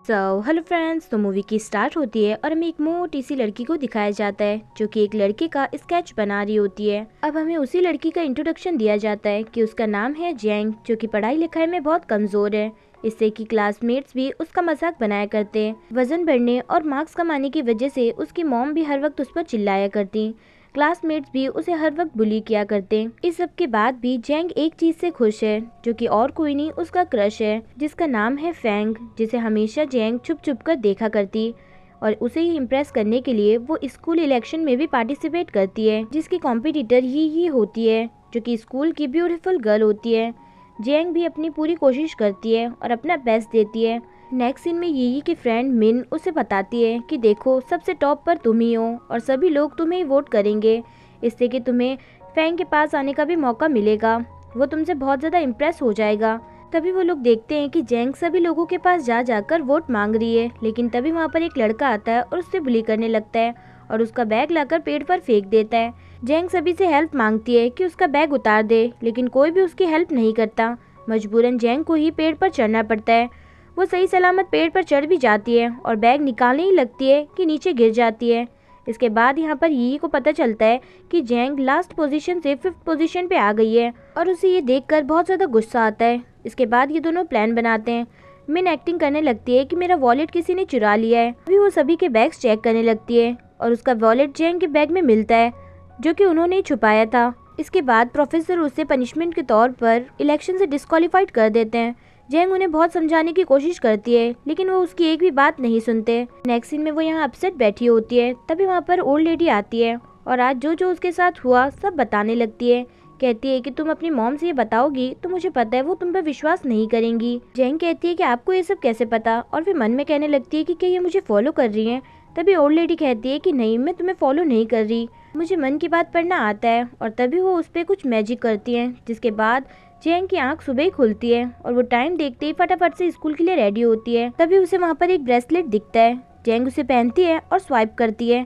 Hello friends. तो movie की start होती है और हमें एक मोटी सी लड़की को दिखाया जाता है जो कि एक लड़के का स्केच बना रही होती है। अब हमें उसी लड़की का इंट्रोडक्शन दिया जाता है कि उसका नाम है जैंग, जो कि पढ़ाई लिखाई में बहुत कमजोर है, इससे कि क्लासमेट्स भी उसका मजाक बनाया करते हैं। वजन बढ़ने और मार्क्स कमाने की वजह से उसकी मॉम भी हर वक्त उस पर चिल्लाया करती। क्लासमेट्स भी उसे हर वक्त बुली किया करते। इस सब के बाद भी जैंग एक चीज से खुश है, जो कि और कोई नहीं उसका क्रश है, जिसका नाम है फैंग, जिसे हमेशा जैंग छुप छुप कर देखा करती। और उसे ही इम्प्रेस करने के लिए वो स्कूल इलेक्शन में भी पार्टिसिपेट करती है, जिसकी कॉम्पिटिटर ही होती है, जो कि स्कूल की ब्यूटीफुल गर्ल होती है। जैंग भी अपनी पूरी कोशिश करती है और अपना बेस्ट देती है। नेक्स्ट सीन में यी की फ्रेंड मिन उसे बताती है कि देखो, सबसे टॉप पर तुम ही हो और सभी लोग तुम्हें ही वोट करेंगे, इससे कि तुम्हें फैंग के पास आने का भी मौका मिलेगा। वो तुमसे बहुत ज़्यादा इम्प्रेस हो जाएगा। तभी वो लोग देखते हैं कि जैंग सभी लोगों के पास जा जाकर वोट मांग रही है, लेकिन तभी वहाँ पर एक लड़का आता है और उससे बुली करने लगता है और उसका बैग लाकर पेड़ पर फेंक देता है। जैंग सभी से हेल्प मांगती है कि उसका बैग उतार दे, लेकिन कोई भी उसकी हेल्प नहीं करता। मजबूरन जैंग को ही पेड़ पर चढ़ना पड़ता है। वो सही सलामत पेड़ पर चढ़ भी जाती है और बैग निकालने ही लगती है कि नीचे गिर जाती है। इसके बाद यहाँ पर यी को पता चलता है कि जैंग लास्ट पोजीशन से 5th पोजीशन पे आ गई है और उसे ये देखकर बहुत ज़्यादा गुस्सा आता है। इसके बाद ये दोनों प्लान बनाते हैं। मिन एक्टिंग करने लगती है कि मेरा वॉलेट किसी ने चुरा लिया है। अभी वो सभी के बैग्स चेक करने लगती है और उसका वॉलेट जैंग के बैग में मिलता है, जो कि उन्होंने ही छुपाया था। इसके बाद प्रोफेसर उसे पनिशमेंट के तौर पर इलेक्शन से डिस्क्वालीफाइड कर देते हैं। जैंग उन्हें बहुत समझाने की कोशिश करती है, लेकिन वो उसकी एक भी बात नहीं सुनते। नेक्स्ट सीन में वो यहाँ अपसेट बैठी होती है। तभी वहाँ पर ओल्ड लेडी आती है और आज जो जो उसके साथ हुआ सब बताने लगती है। कहती है कि तुम अपनी मॉम से ये बताओगी तो मुझे पता है वो तुम पर विश्वास नहीं करेंगी। जैंग कहती है कि आपको ये सब कैसे पता, और फिर मन में कहने लगती है कि क्या ये मुझे फॉलो कर रही है। तभी ओल्ड लेडी कहती है कि नहीं, मैं तुम्हें फॉलो नहीं कर रही, मुझे मन की बात पढ़ना आता है। और तभी वो उस पर कुछ मैजिक करती है, जिसके बाद जैंग की आंख सुबह ही खुलती है और वो टाइम देखते ही फटाफट से स्कूल के लिए रेडी होती है। तभी उसे वहाँ पर एक ब्रेसलेट दिखता है। जैंग उसे पहनती है और स्वाइप करती है।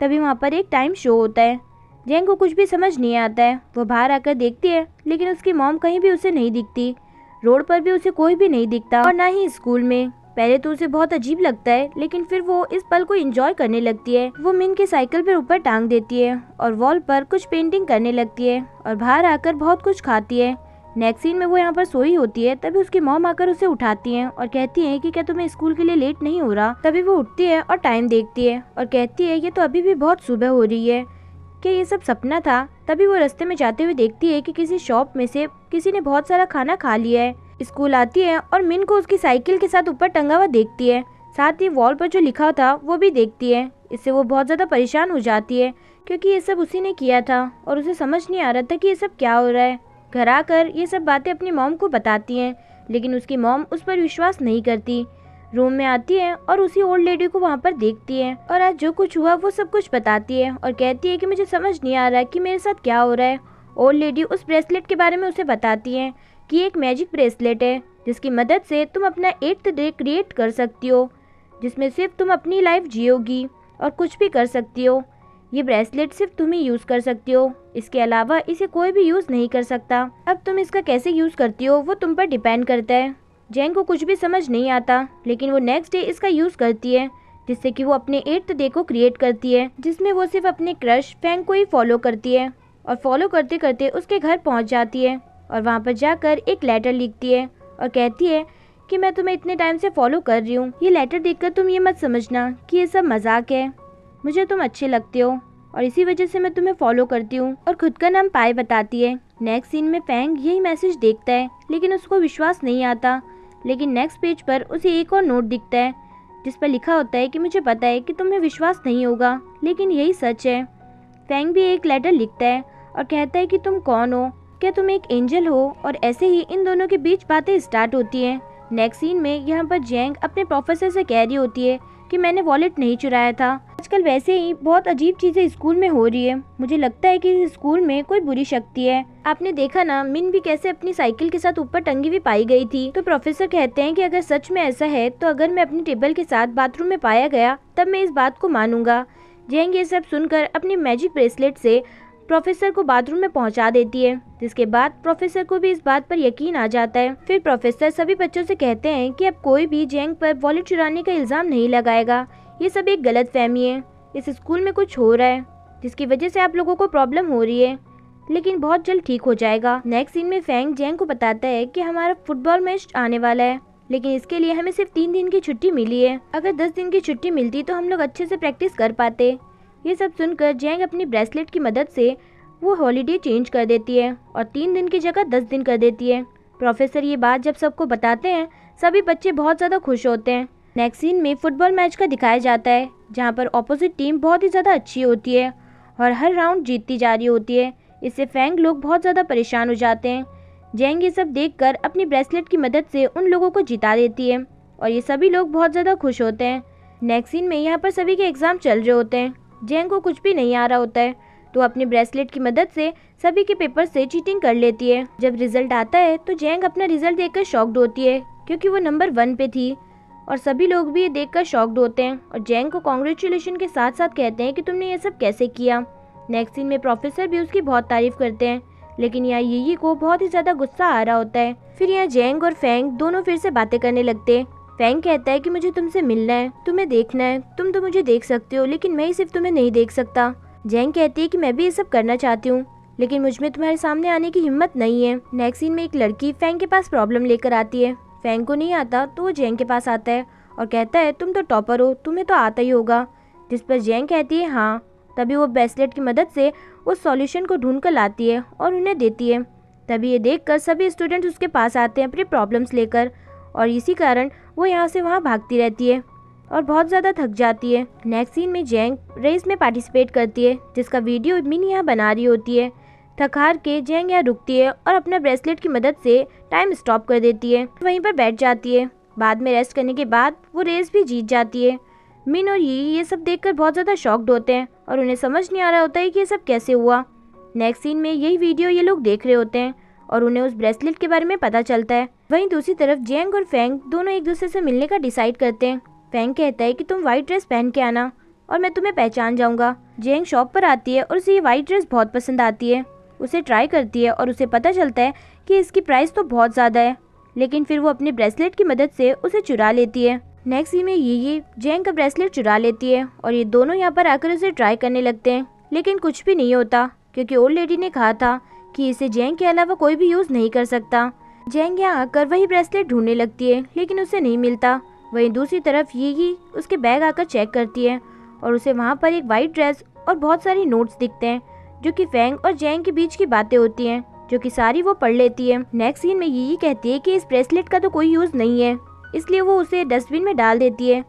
तभी वहाँ पर एक टाइम शो होता है। जैंग को कुछ भी समझ नहीं आता है। वो बाहर आकर देखती है, लेकिन उसकी मॉम कहीं भी उसे नहीं दिखती। रोड पर भी उसे कोई भी नहीं दिखता और ना ही स्कूल में। पहले तो उसे बहुत अजीब लगता है, लेकिन फिर वो इस पल को एंजॉय करने लगती है। वो मिन के साइकिल पर ऊपर टांग देती है और वॉल पर कुछ पेंटिंग करने लगती है और बाहर आकर बहुत कुछ खाती है। नेक्स्ट सीन में वो यहाँ पर सोई होती है। तभी उसकी मॉम आकर उसे उठाती हैं और कहती हैं कि क्या तुम्हें स्कूल के लिए लेट नहीं हो रहा। तभी वो उठती है और टाइम देखती है और कहती है ये तो अभी भी बहुत सुबह हो रही है, क्या ये सब सपना था। तभी वो रास्ते में जाते हुए देखती है कि किसी शॉप में से किसी ने बहुत सारा खाना खा लिया है। स्कूल आती है और मिन को उसकी साइकिल के साथ ऊपर टंगा हुआ देखती है। साथ ही वॉल पर जो लिखा था वो भी देखती है। इससे वो बहुत ज़्यादा परेशान हो जाती है, क्योंकि ये सब उसी ने किया था और उसे समझ नहीं आ रहा था कि ये सब क्या हो रहा है। घर आकर ये सब बातें अपनी मॉम को बताती हैं, लेकिन उसकी मॉम उस पर विश्वास नहीं करती। रूम में आती है और उसी ओल्ड लेडी को वहाँ पर देखती है और आज जो कुछ हुआ वो सब कुछ बताती है और कहती है कि मुझे समझ नहीं आ रहा कि मेरे साथ क्या हो रहा है। ओल्ड लेडी उस ब्रेसलेट के बारे में उसे बताती है कि एक मैजिक ब्रेसलेट है, जिसकी मदद से तुम अपना 8th डे क्रिएट कर सकती हो, जिसमें सिर्फ तुम अपनी लाइफ जियोगी और कुछ भी कर सकती हो। ये ब्रेसलेट सिर्फ तुम ही यूज़ कर सकती हो, इसके अलावा इसे कोई भी यूज़ नहीं कर सकता। अब तुम इसका कैसे यूज़ करती हो वो तुम पर डिपेंड करता है। जैंग को कुछ भी समझ नहीं आता, लेकिन वो नेक्स्ट डे इसका यूज़ करती है, जिससे कि वो अपने 8th डे को क्रिएट करती है, जिसमें वो सिर्फ अपने क्रश फैंग को ही फॉलो करती है। और फॉलो करते करते उसके घर पहुंच जाती है और वहाँ पर जाकर एक लेटर लिखती है और कहती है कि मैं तुम्हें इतने टाइम से फॉलो कर रही हूँ। ये लेटर देखकर तुम ये मत समझना कि ये सब मजाक है, मुझे तुम अच्छे लगते हो और इसी वजह से मैं तुम्हें फॉलो करती हूँ। और खुद का नाम पाए बताती है। नेक्स्ट सीन में फैंग यही मैसेज देखता है, लेकिन उसको विश्वास नहीं आता। लेकिन नेक्स्ट पेज पर उसे एक और नोट दिखता है, जिस पर लिखा होता है कि मुझे पता है कि तुम्हें विश्वास नहीं होगा, लेकिन यही सच है। फैंग भी एक लेटर लिखता है और कहता है कि तुम कौन हो, क्या तुम एक एंजल हो। और ऐसे ही इन दोनों के बीच बातें स्टार्ट होती हैं। नेक्स्ट सीन में यहाँ पर जैंग अपने प्रोफेसर से कह रही होती है कि मैंने वॉलेट नहीं चुराया था। आजकल वैसे ही बहुत अजीब चीजें स्कूल में हो रही है, मुझे लगता है कि इस स्कूल में कोई बुरी शक्ति है। आपने देखा ना, मिन भी कैसे अपनी साइकिल के साथ ऊपर टंगी हुई पाई गई थी। तो प्रोफेसर कहते हैं कि अगर सच में ऐसा है तो अगर मैं अपनी टेबल के साथ बाथरूम में पाया गया तब मैं इस बात को मानूंगा। जैंग ये सब सुनकर अपनी मैजिक ब्रेसलेट से प्रोफेसर को बाथरूम में पहुंचा देती है, जिसके बाद प्रोफेसर को भी इस बात पर यकीन आ जाता है। फिर प्रोफेसर सभी बच्चों से कहते हैं कि अब कोई भी जैंग पर वॉलेट चुराने का इल्जाम नहीं लगाएगा। ये सब एक गलत फहमी है। इस स्कूल में कुछ हो रहा है जिसकी वजह से आप लोगों को प्रॉब्लम हो रही है, लेकिन बहुत जल्द ठीक हो जाएगा। नेक्स्ट सीन में फैंग जैंग को बताता है कि हमारा फुटबॉल मैच आने वाला है, लेकिन इसके लिए हमें सिर्फ 3 दिन की छुट्टी मिली है। अगर 10 दिन की छुट्टी मिलती तो हम लोग अच्छे से प्रैक्टिस कर पाते। ये सब सुनकर जैंग अपनी ब्रेसलेट की मदद से वो हॉलीडे चेंज कर देती है और 3 दिन की जगह 10 दिन कर देती है। प्रोफेसर ये बात जब सबको बताते हैं, सभी बच्चे बहुत ज़्यादा खुश होते हैं। नेक्स्ट सीन में फुटबॉल मैच का दिखाया जाता है, जहाँ पर ऑपोजिट टीम बहुत ही ज़्यादा अच्छी होती है और हर राउंड जीतती जा रही होती है। इससे फैंग लोग बहुत ज़्यादा परेशान हो जाते हैं। जैंग ये सब देखकर अपनी ब्रेसलेट की मदद से उन लोगों को जिता देती है और ये सभी लोग बहुत ज़्यादा खुश होते हैं। नेक्स्ट सीन में यहाँ पर सभी के एग्ज़ाम चल रहे होते हैं। जैंग को कुछ भी नहीं आ रहा होता है, तो अपनी ब्रेसलेट की मदद से सभी के पेपर से चीटिंग कर लेती है। जब रिजल्ट आता है तो जैंग अपना रिजल्ट देखकर शॉक्ड होती है, क्योंकि वो नंबर 1 पे थी और सभी लोग भी ये देखकर शॉक्ड होते हैं और जैंग को कॉन्ग्रेचुलेशन के साथ साथ कहते हैं कि तुमने ये सब कैसे किया। नेक्स्ट सीन में प्रोफेसर भी उसकी बहुत तारीफ करते हैं, लेकिन यहाँ यी को बहुत ही ज़्यादा गुस्सा आ रहा होता है। फिर यहाँ जैंग और फैंग दोनों फिर से बातें करने लगते हैं। फैंग कहता है कि मुझे तुमसे मिलना है, तुम्हें देखना है, तुम तो मुझे देख सकते हो, लेकिन मैं ही सिर्फ तुम्हें नहीं देख सकता। जैंग कहती है कि मैं भी ये सब करना चाहती हूँ, लेकिन मुझमें तुम्हारे सामने आने की हिम्मत नहीं है। नेक्स्ट सीन में एक लड़की फैंग के पास प्रॉब्लम लेकर आती है। फैंग को नहीं आता तो वो जैंग के पास आता है और कहता है तुम तो टॉपर हो, तुम्हें तो आता ही होगा। जिस पर जैंग कहती है हाँ। तभी वो ब्रेसलेट की मदद से उस सॉल्यूशन को ढूंढ कर लाती है और उन्हें देती है। तभी ये देखकर सभी स्टूडेंट उसके पास आते हैं अपनी प्रॉब्लम्स लेकर, और इसी कारण वो यहाँ से वहाँ भागती रहती है और बहुत ज़्यादा थक जाती है। नेक्स्ट सीन में जैंग रेस में पार्टिसिपेट करती है, जिसका वीडियो मिनी यहाँ बना रही होती है। थक हार के जैंग यहाँ रुकती है और अपना ब्रेसलेट की मदद से टाइम स्टॉप कर देती है, वहीं पर बैठ जाती है। बाद में रेस्ट करने के बाद वो रेस भी जीत जाती है। मिन और ये सब देखकर बहुत ज़्यादा शॉक्ड होते हैं और उन्हें समझ नहीं आ रहा होता है कि ये सब कैसे हुआ। नेक्स्ट सीन में यही वीडियो ये लोग देख रहे होते हैं और उन्हें उस ब्रेसलेट के बारे में पता चलता है। वहीं दूसरी तरफ जैंग और फैंग दोनों एक दूसरे से मिलने का डिसाइड करते हैं। फैंग कहता है कि तुम व्हाइट ड्रेस पहन के आना और मैं तुम्हें पहचान जाऊंगा। जैंग शॉप पर आती है और उसे ये व्हाइट ड्रेस बहुत पसंद आती है। उसे ट्राई करती है और उसे पता चलता है कि इसकी प्राइस तो बहुत ज़्यादा है, लेकिन फिर वो अपने ब्रेसलेट की मदद से उसे चुरा लेती है। नेक्स्ट सीन में ये जैंग का ब्रेसलेट चुरा लेती है और ये दोनों यहाँ पर आकर उसे ट्राई करने लगते हैं, लेकिन कुछ भी नहीं होता, क्योंकि ओल्ड लेडी ने कहा था कि इसे जैंग के अलावा कोई भी यूज़ नहीं कर सकता। जैंग यहाँ आकर वही ब्रेसलेट ढूंढने लगती है, लेकिन उसे नहीं मिलता। वहीं दूसरी तरफ ये उसके बैग आकर चेक करती है और उसे वहाँ पर एक वाइट ड्रेस और बहुत सारी नोट्स दिखते हैं, जो कि फैंग और जैंग के बीच की बातें होती हैं, जो कि सारी वो पढ़ लेती है। नेक्स्ट सीन में ये कहती है कि इस ब्रेसलेट का तो कोई यूज़ नहीं है, इसलिए वो उसे डस्टबिन में डाल देती है।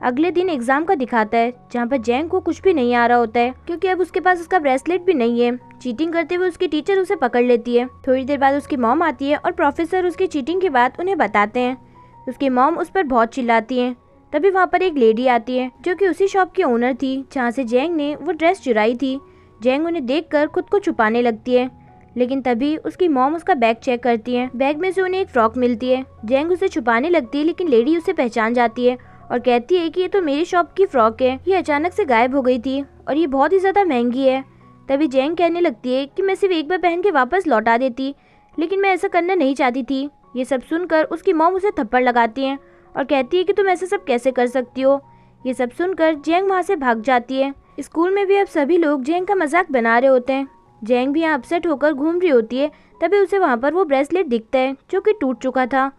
अगले दिन एग्जाम का दिखाता है, जहाँ पर जैंग को कुछ भी नहीं आ रहा होता है, क्योंकि अब उसके पास उसका ब्रेसलेट भी नहीं है। चीटिंग करते हुए उसकी टीचर उसे पकड़ लेती है। थोड़ी देर बाद उसकी मॉम आती है और प्रोफेसर उसकी चीटिंग की बात उन्हें बताते हैं। उसकी मॉम उस पर बहुत चिल्लाती है। तभी वहाँ पर एक लेडी आती है, जो कि उसी शॉप की ओनर थी जहाँ से जैंग ने वो ड्रेस चुराई थी। जैंग उन्हें देखकर खुद को छुपाने लगती है, लेकिन तभी उसकी मॉम उसका बैग चेक करती है। बैग में से उन्हें एक फ्रॉक मिलती है। जैंग उसे छुपाने लगती है, लेकिन लेडी उसे पहचान जाती है और कहती है कि ये तो मेरी शॉप की फ्रॉक है, ये अचानक से गायब हो गई थी और ये बहुत ही ज़्यादा महंगी है। तभी जैंग कहने लगती है कि मैं सिर्फ एक बार पहन के वापस लौटा देती, लेकिन मैं ऐसा करना नहीं चाहती थी। ये सब सुनकर उसकी मॉम उसे थप्पड़ लगाती है और कहती है कि तुम ऐसा सब कैसे कर सकती हो। ये सब सुनकर जैंग वहाँ से भाग जाती है। स्कूल में भी अब सभी लोग जैंग का मजाक बना रहे होते हैं। जैंग भी यहाँ अपसेट होकर घूम रही होती है। तभी उसे वहाँ पर वो ब्रेसलेट दिखता है, जो कि टूट चुका था।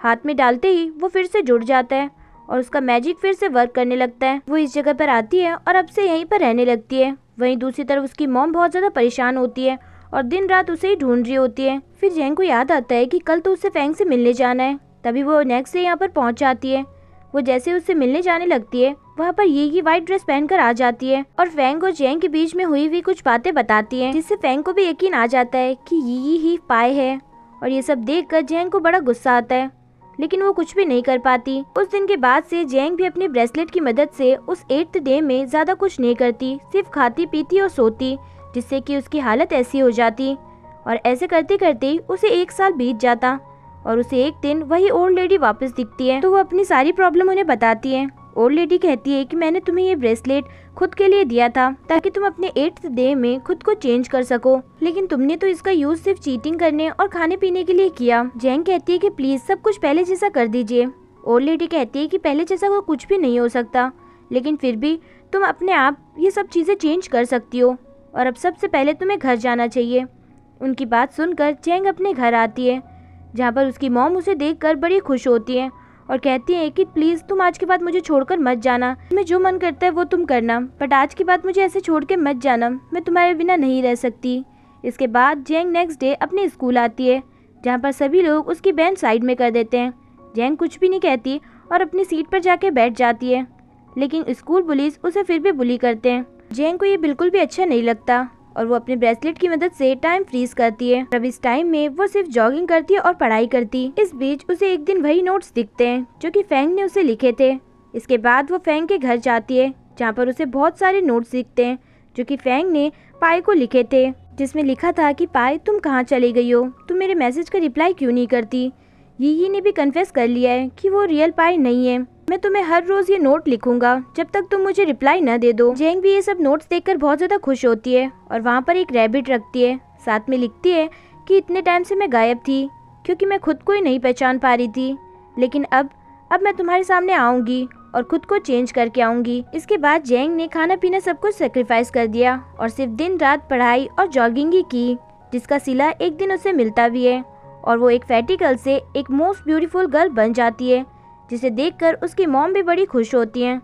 हाथ में डालते ही वो फिर से जुड़ जाता है और उसका मैजिक फिर से वर्क करने लगता है। वो इस जगह पर आती है और अब से यहीं पर रहने लगती है। वहीं दूसरी तरफ उसकी मॉम बहुत ज़्यादा परेशान होती है और दिन रात उसे ही ढूंढ रही होती है। फिर जैंग को याद आता है कि कल तो उससे फैंग से मिलने जाना है। तभी वो नेक्स्ट से यहाँ पर पहुँच जाती है। वो जैसे उससे मिलने जाने लगती है, वहाँ पर ये व्हाइट ड्रेस पहनकर आ जाती है और फैंग और जैंग के बीच में हुई कुछ बातें बताती है, जिससे फैंग को भी यकीन आ जाता है कि ये ही पाए है। और ये सब देखकर जैंग को बड़ा गुस्सा आता है, लेकिन वो कुछ भी नहीं कर पाती। उस दिन के बाद से जैंग भी अपनी ब्रेसलेट की मदद से उस 8th डे में ज्यादा कुछ नहीं करती, सिर्फ खाती पीती और सोती, जिससे कि उसकी हालत ऐसी हो जाती। और ऐसे करते करते उसे 1 साल बीत जाता और उसे एक दिन वही ओल्ड लेडी वापस दिखती है। तो वो अपनी सारी प्रॉब्लम उन्हें बताती है ओल्ड लेडी कहती है कि मैंने तुम्हें ये ब्रेसलेट खुद के लिए दिया था ताकि तुम अपने 8th डे में खुद को चेंज कर सको, लेकिन तुमने तो इसका यूज सिर्फ चीटिंग करने और खाने पीने के लिए किया। जैंग कहती है कि प्लीज सब कुछ पहले जैसा कर दीजिए। ओल्ड लेडी कहती है कि पहले जैसा वो कुछ भी नहीं हो सकता, लेकिन फिर भी तुम अपने आप ये सब चीजें चेंज कर सकती हो और अब सबसे पहले तुम्हें घर जाना चाहिए। उनकी बात सुनकर जैंग अपने घर आती है, जहाँ पर उसकी मॉम उसे देखकर बड़ी खुश होती है और कहती है कि प्लीज़ तुम आज के बाद मुझे छोड़कर मत जाना, तुम्हें जो मन करता है वो तुम करना, बट आज के बाद मुझे ऐसे छोड़ के मत जाना, मैं तुम्हारे बिना नहीं रह सकती। इसके बाद जैंग नेक्स्ट डे अपने स्कूल आती है, जहाँ पर सभी लोग उसकी बेंच साइड में कर देते हैं। जैंग कुछ भी नहीं कहती और अपनी सीट पर जाके बैठ जाती है, लेकिन स्कूल पुलिस उसे फिर भी बुली करते हैं। जैंग को ये बिल्कुल भी अच्छा नहीं लगता और वो अपने ब्रेसलेट की मदद से टाइम फ्रीज करती है। अब इस टाइम में वो सिर्फ जॉगिंग करती है और पढ़ाई करती। इस बीच उसे एक दिन वही नोट्स दिखते हैं जो कि फैंग ने उसे लिखे थे। इसके बाद वो फैंग के घर जाती है, जहाँ पर उसे बहुत सारे नोट्स दिखते हैं जो कि फैंग ने पाई को लिखे थे, जिसमें लिखा था कि पाई तुम कहाँ चली गई हो, तुम मेरे मैसेज का रिप्लाई क्यों नहीं करती। यी ने भी कन्फेस कर लिया है कि वो रियल पाई नहीं है। मैं तुम्हें हर रोज ये नोट लिखूंगा जब तक तुम मुझे रिप्लाई न दे दो। जैंग भी ये सब नोट्स देखकर बहुत ज्यादा खुश होती है और वहाँ पर एक रैबिट रखती है। साथ में लिखती है कि इतने टाइम से मैं गायब थी क्योंकि मैं खुद को ही नहीं पहचान पा रही थी, लेकिन अब मैं तुम्हारे सामने आऊंगी और खुद को चेंज करके आऊंगी। इसके बाद जैंग ने खाना पीना सब कुछ सेक्रीफाइस कर दिया और सिर्फ दिन रात पढ़ाई और जॉगिंग ही की, जिसका सिला एक दिन उसे मिलता भी है और वो एक फैटी गर्ल से एक मोस्ट ब्यूटीफुल गर्ल बन जाती है, जिसे देखकर उसकी मॉम भी बड़ी खुश होती हैं।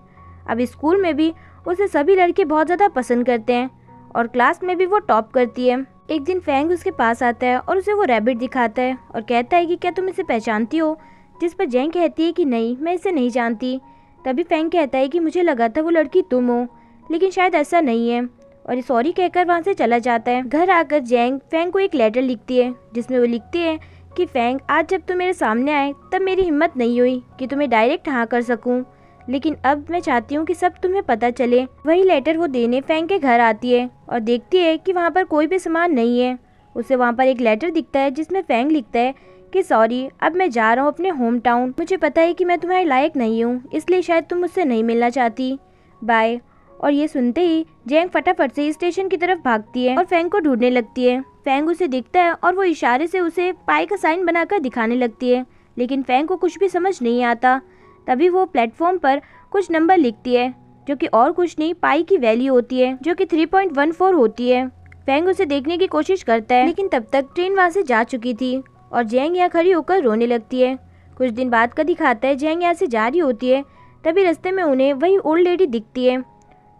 अब स्कूल में भी उसे सभी लड़के बहुत ज़्यादा पसंद करते हैं और क्लास में भी वो टॉप करती है। एक दिन फैंग उसके पास आता है और उसे वो रैबिट दिखाता है और कहता है कि क्या तुम इसे पहचानती हो, जिस पर जैंग कहती है कि नहीं, मैं इसे नहीं जानती। तभी फैंग कहता है कि मुझे लगा था वो लड़की तुम हो, लेकिन शायद ऐसा नहीं है, और सॉरी कहकर वहाँ से चला जाता है। घर आकर जैंग फैंग को एक लेटर लिखती है, जिसमें वो लिखती है कि फैंग, आज जब तुम मेरे सामने आए तब मेरी हिम्मत नहीं हुई कि तुम्हें डायरेक्ट हाँ कर सकूं, लेकिन अब मैं चाहती हूँ कि सब तुम्हें पता चले। वही लेटर वो देने फैंग के घर आती है और देखती है कि वहाँ पर कोई भी सामान नहीं है। उसे वहाँ पर एक लेटर दिखता है जिसमें फैंग लिखता है कि सॉरी, अब मैं जा रहा हूँ अपने होम टाउन, मुझे पता है कि मैं तुम्हारे लायक नहीं हूँ, इसलिए शायद तुम मुझसे नहीं मिलना चाहती, बाय। और ये सुनते ही जैंग फटाफट से स्टेशन की तरफ भागती है और फैंग को ढूंढने लगती है। फैंग उसे दिखता है और वो इशारे से उसे पाई का साइन बनाकर दिखाने लगती है, लेकिन फैंग को कुछ भी समझ नहीं आता। तभी वो प्लेटफॉर्म पर कुछ नंबर लिखती है जो कि और कुछ नहीं, पाई की वैल्यू होती है जो कि 3.14 होती है। फैंग उसे देखने की कोशिश करता है, लेकिन तब तक ट्रेन वहाँ से जा चुकी थी और जैंग यहाँ खड़ी होकर रोने लगती है। कुछ दिन बाद का दिखाता है, जैंग यहाँ से जा रही होती है, तभी रास्ते में उन्हें वही ओल्ड लेडी दिखती है।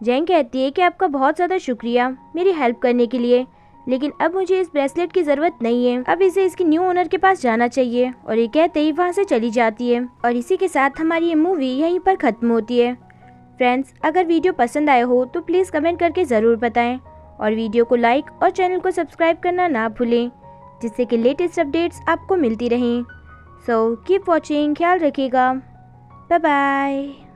जैंग कहती है कि आपका बहुत ज़्यादा शुक्रिया मेरी हेल्प करने के लिए, लेकिन अब मुझे इस ब्रेसलेट की ज़रूरत नहीं है, अब इसे इसकी न्यू ओनर के पास जाना चाहिए। और ये कहते ही वहाँ से चली जाती है और इसी के साथ हमारी ये मूवी यहीं पर ख़त्म होती है। फ्रेंड्स, अगर वीडियो पसंद आया हो तो प्लीज़ कमेंट करके ज़रूर बताएं और वीडियो को लाइक और चैनल को सब्सक्राइब करना ना भूलें, जिससे कि लेटेस्ट अपडेट्स आपको मिलती रहें। सो कीप वॉचिंग, ख्याल रखिएगा, बाय बाय।